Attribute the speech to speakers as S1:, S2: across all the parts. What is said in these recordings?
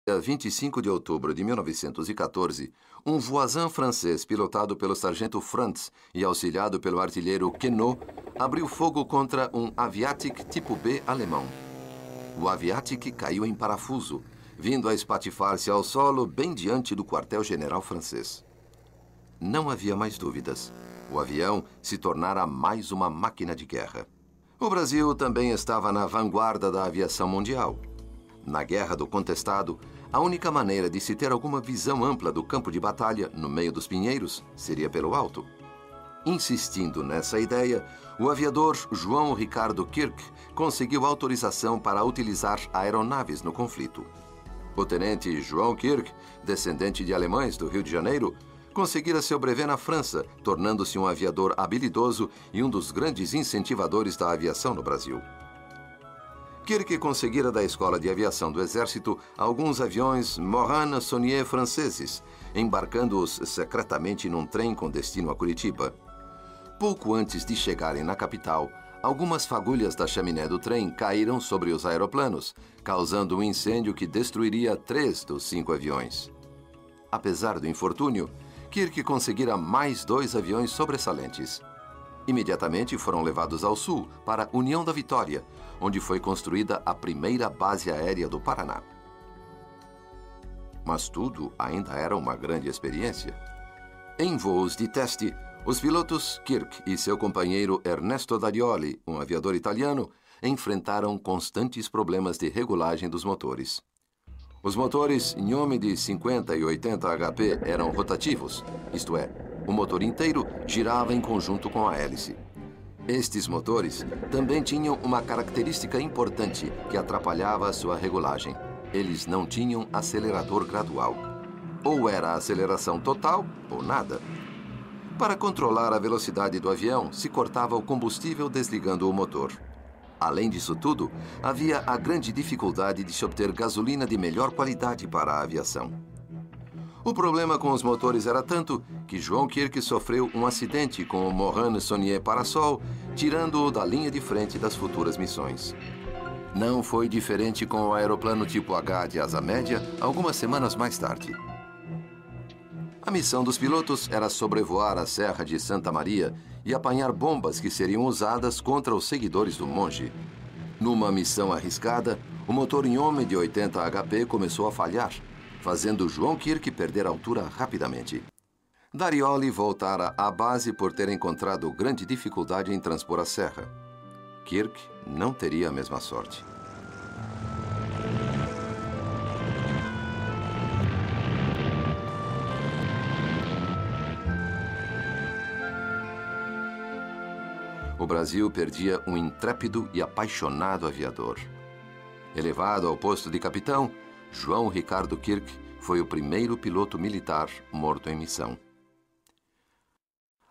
S1: Dia 25 de outubro de 1914, um voisin francês pilotado pelo sargento Frantz e auxiliado pelo artilheiro Queneau abriu fogo contra um Aviatik tipo B alemão. O Aviatik caiu em parafuso, vindo a espatifar-se ao solo bem diante do quartel-general francês. Não havia mais dúvidas. O avião se tornara mais uma máquina de guerra. O Brasil também estava na vanguarda da aviação mundial. Na Guerra do Contestado, a única maneira de se ter alguma visão ampla do campo de batalha, no meio dos pinheiros, seria pelo alto. Insistindo nessa ideia, o aviador João Ricardo Kirk conseguiu autorização para utilizar aeronaves no conflito. O tenente João Kirk, descendente de alemães do Rio de Janeiro, conseguira seu brevet na França, tornando-se um aviador habilidoso e um dos grandes incentivadores da aviação no Brasil. Kirk conseguira da Escola de Aviação do Exército alguns aviões Morane-Saunier franceses, embarcando-os secretamente num trem com destino a Curitiba. Pouco antes de chegarem na capital, algumas fagulhas da chaminé do trem caíram sobre os aeroplanos, causando um incêndio que destruiria 3 dos 5 aviões. Apesar do infortúnio, Kirk conseguira mais 2 aviões sobressalentes. Imediatamente foram levados ao sul, para União da Vitória, onde foi construída a primeira base aérea do Paraná. Mas tudo ainda era uma grande experiência. Em voos de teste, os pilotos Kirk e seu companheiro Ernesto Darioli, um aviador italiano, enfrentaram constantes problemas de regulagem dos motores. Os motores Gnome de 50 e 80 HP eram rotativos, isto é, o motor inteiro girava em conjunto com a hélice. Estes motores também tinham uma característica importante que atrapalhava a sua regulagem. Eles não tinham acelerador gradual. Ou era aceleração total ou nada. Para controlar a velocidade do avião, se cortava o combustível desligando o motor. Além disso tudo, havia a grande dificuldade de se obter gasolina de melhor qualidade para a aviação. O problema com os motores era tanto que João Kirk sofreu um acidente com o Morane-Saunier Parasol, tirando-o da linha de frente das futuras missões. Não foi diferente com o aeroplano tipo H de asa média, algumas semanas mais tarde. A missão dos pilotos era sobrevoar a Serra de Santa Maria e apanhar bombas que seriam usadas contra os seguidores do monge. Numa missão arriscada, o motor Gnome de 80 HP começou a falhar, fazendo João Kirk perder altura rapidamente. Darioli voltara à base por ter encontrado grande dificuldade em transpor a serra. Kirk não teria a mesma sorte. O Brasil perdia um intrépido e apaixonado aviador. Elevado ao posto de capitão, João Ricardo Kirk foi o primeiro piloto militar morto em missão.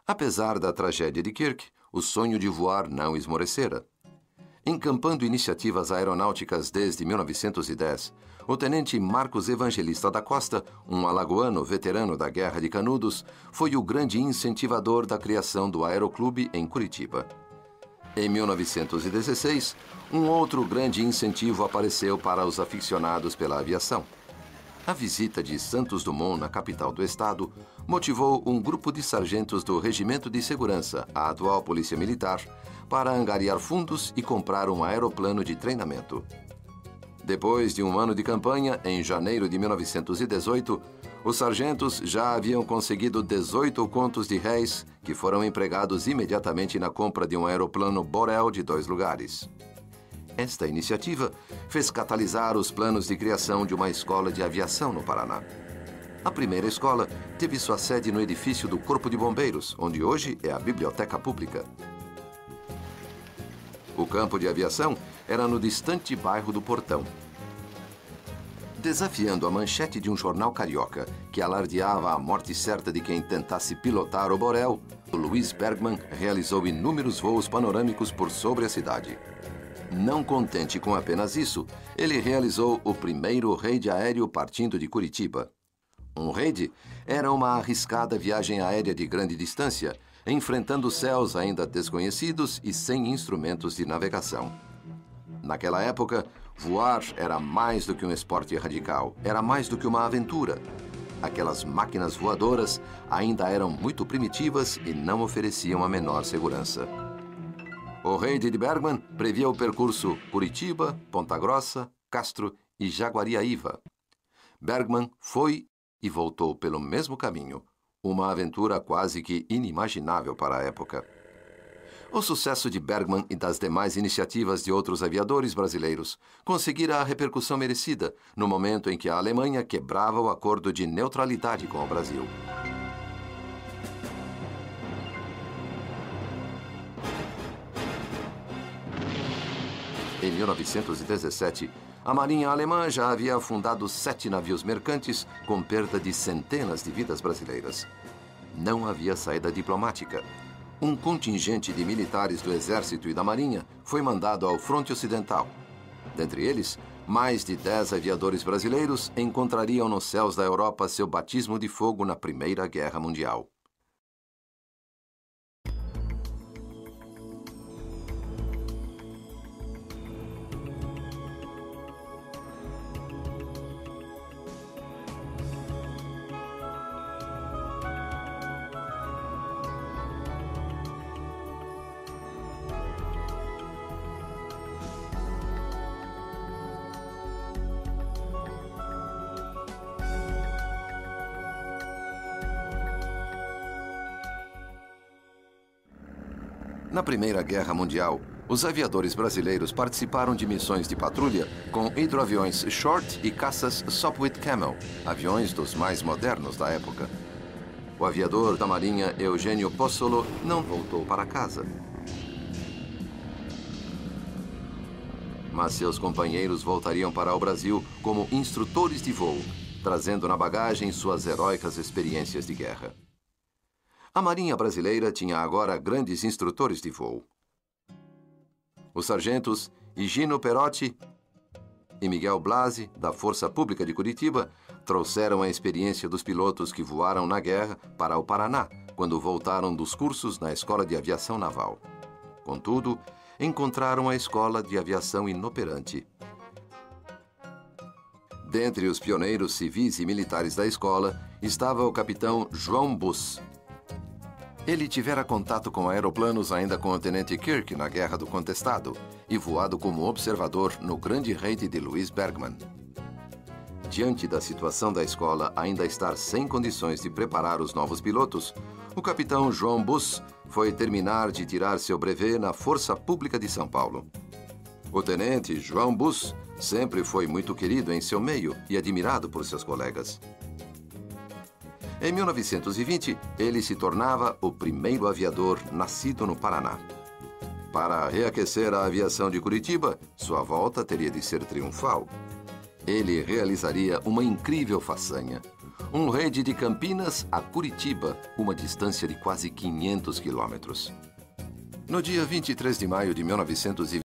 S1: Apesar da tragédia de Kirk, o sonho de voar não esmorecera. Encampando iniciativas aeronáuticas desde 1910, o tenente Marcos Evangelista da Costa, um alagoano veterano da Guerra de Canudos, foi o grande incentivador da criação do Aeroclube em Curitiba. Em 1916, um outro grande incentivo apareceu para os aficionados pela aviação. A visita de Santos Dumont na capital do estado motivou um grupo de sargentos do Regimento de Segurança, a atual Polícia Militar, para angariar fundos e comprar um aeroplano de treinamento. Depois de um ano de campanha, em janeiro de 1918, os sargentos já haviam conseguido 18 contos de réis que foram empregados imediatamente na compra de um aeroplano Borel de 2 lugares. Esta iniciativa fez catalisar os planos de criação de uma escola de aviação no Paraná. A primeira escola teve sua sede no edifício do Corpo de Bombeiros, onde hoje é a Biblioteca Pública. O campo de aviação era no distante bairro do Portão. Desafiando a manchete de um jornal carioca que alardeava a morte certa de quem tentasse pilotar o Borel, o Luiz Bergman realizou inúmeros voos panorâmicos por sobre a cidade. Não contente com apenas isso, ele realizou o primeiro raid aéreo partindo de Curitiba. Um raid era uma arriscada viagem aérea de grande distância, enfrentando céus ainda desconhecidos e sem instrumentos de navegação. Naquela época, Voar era mais do que um esporte radical, era mais do que uma aventura. Aquelas máquinas voadoras ainda eram muito primitivas e não ofereciam a menor segurança. O Reid de Bergman previa o percurso Curitiba, Ponta Grossa, Castro e Jaguariaíva. Bergman foi e voltou pelo mesmo caminho, uma aventura quase que inimaginável para a época. O sucesso de Bergman e das demais iniciativas de outros aviadores brasileiros conseguira a repercussão merecida no momento em que a Alemanha quebrava o acordo de neutralidade com o Brasil. Em 1917, a Marinha Alemã já havia afundado 7 navios mercantes com perda de centenas de vidas brasileiras. Não havia saída diplomática. Um contingente de militares do Exército e da Marinha foi mandado ao fronte ocidental. Dentre eles, mais de 10 aviadores brasileiros encontrariam nos céus da Europa seu batismo de fogo na Primeira Guerra Mundial. Na Primeira Guerra Mundial, os aviadores brasileiros participaram de missões de patrulha com hidroaviões Short e caças Sopwith Camel, aviões dos mais modernos da época. O aviador da Marinha Eugênio Pozzolo não voltou para casa. Mas seus companheiros voltariam para o Brasil como instrutores de voo, trazendo na bagagem suas heróicas experiências de guerra. A Marinha Brasileira tinha agora grandes instrutores de voo. Os sargentos Higino Perotti e Miguel Blasi, da Força Pública de Curitiba, trouxeram a experiência dos pilotos que voaram na guerra para o Paraná, quando voltaram dos cursos na Escola de Aviação Naval. Contudo, encontraram a Escola de Aviação inoperante. Dentre os pioneiros civis e militares da escola estava o capitão João Buss. Ele tivera contato com aeroplanos ainda com o tenente Kirk na Guerra do Contestado e voado como observador no grande raid de Louis Bergman. Diante da situação da escola ainda estar sem condições de preparar os novos pilotos, o capitão João Buss foi terminar de tirar seu brevet na Força Pública de São Paulo. O tenente João Buss sempre foi muito querido em seu meio e admirado por seus colegas. Em 1920, ele se tornava o primeiro aviador nascido no Paraná. Para reaquecer a aviação de Curitiba, sua volta teria de ser triunfal. Ele realizaria uma incrível façanha. Um raid de Campinas a Curitiba, uma distância de quase 500 quilômetros. No dia 23 de maio de 1920,